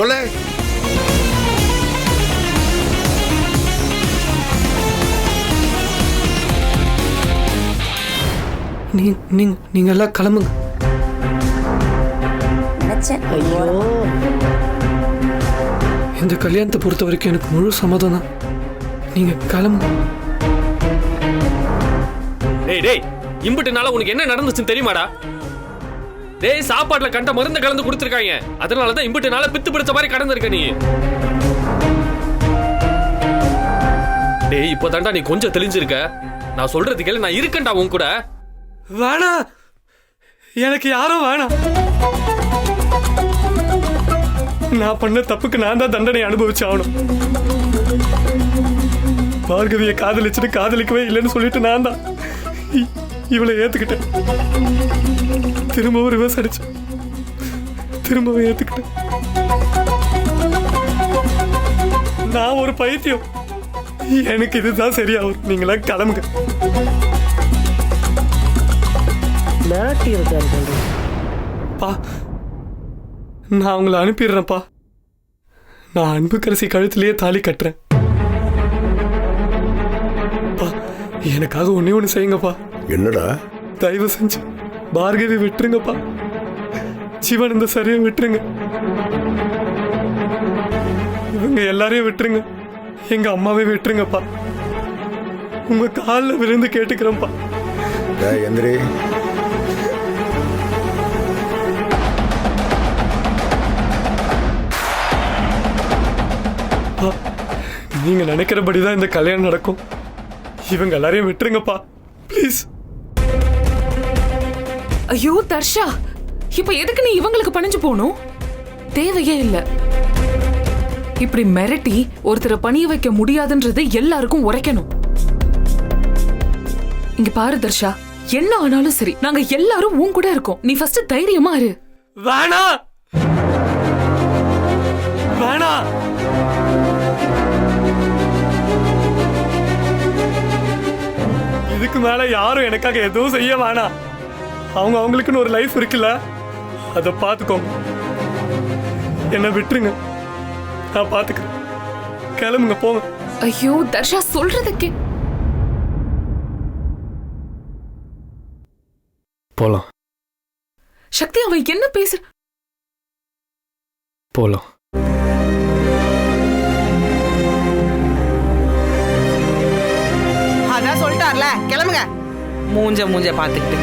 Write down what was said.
சொல்லு. நீங்க எல்லாம் கிளம்புங்க. ஐயோ, இந்த கல்யாணத்தை பொறுத்த வரைக்கும் எனக்கு முழு சம்மதம் தான். நீங்க கிளம்புங்க. டேய் இம்புட்டுனால உனக்கு என்ன நடந்துச்சுன்னு தெரியுமாடா? டேய் சாப்பாட்டுல கண்ட மருந்து கலந்து கொடுத்துருக்காங்க. அதனாலதான் இம்புட்டுனால பித்து பிடிச்ச மாதிரி கடந்திருக்க நீ. டேய் இப்பதான்டா நீ கொஞ்சம் தெளிஞ்சிருக்க. நான் சொல்றது கேளு, நான் இருக்கேன்டா உன் கூட. வேணாம், எனக்கு யாரும் வேணாம். நான் பண்ண தப்புக்கு நான் தான் தண்டனை அனுபவிச்சு ஆகணும். பார்கவியை காதலிச்சுட்டு காதலிக்கவே இல்லைன்னு சொல்லிட்டு நான் தான் இவளை ஏத்துக்கிட்டேன். திரும்பவும் ரிவர்ஸ் அடிச்சு திரும்பவும் ஏத்துக்கிட்டேன். நான் ஒரு பைத்தியம். எனக்கு இதுதான் சரியாகும். நீங்களா கிளம்புங்க. மிரட்டி இருக்காரு. பா, நான் உங்களை அனுப்பிடுறேன்ப்பா. நான் அன்புக்கரசி கழுத்திலேயே தாலி கட்டுறேன். பா, எனக்காக ஒண்ணே ஒண்ணு செய்யுங்கப்பா. என்னடா? தயவு செஞ்சு பார்கவி விட்டுருங்கப்பா. சிவன் இந்த சரியை விட்டுருங்க. இவங்க எல்லாரையும் விட்டுருங்க. எங்க அம்மாவே விட்டுருங்கப்பா. உங்க காலில் விழுந்து கேட்டுக்கிறேன்ப்பா. எந்திரி. நீங்க நினைக்கிறபடிதான் இந்த கல்யாணம் நடக்கும். இவங்க எல்லாரையும் விட்டுருங்கப்பா ப்ளீஸ். ஐயோ தர்ஷா, இப்ப எதுக்கு நீ இவங்களுக்கு பணிஞ்சு போகணும்? தேவையே இல்ல. இப்படி மிரட்டி ஒருத்தரை பணிய வைக்க முடியாதுன்றது எல்லாருக்கும் உரைக்கணும். இங்க பாரு தர்ஷா, என்ன ஆனாலும் சரி நாங்க எல்லாரும் உன் கூட இருக்கோம். நீ ஃபர்ஸ்ட் தைரியமா இரு. வேணா வேணா, இதுக்கு மேல யாரும் எனக்காக எதுவும் செய்ய வேணாம். அவங்க அவங்களுக்குன்னு ஒரு லைஃப் இருக்குல்ல, அதை பார்த்துக்கோங்க. என்ன விட்டுருங்க, நான் பார்த்துக்கிறேன். கிளம்புங்க, போங்க. ஐயோ தர்ஷா சொல்றதுக்கே. போலாம். சக்தி அவன் என்ன பேச? போலாம். அதான் சொல்லிட்டார்ல, கிளம்புங்க. மூஞ்ச பாத்துக்கிட்டு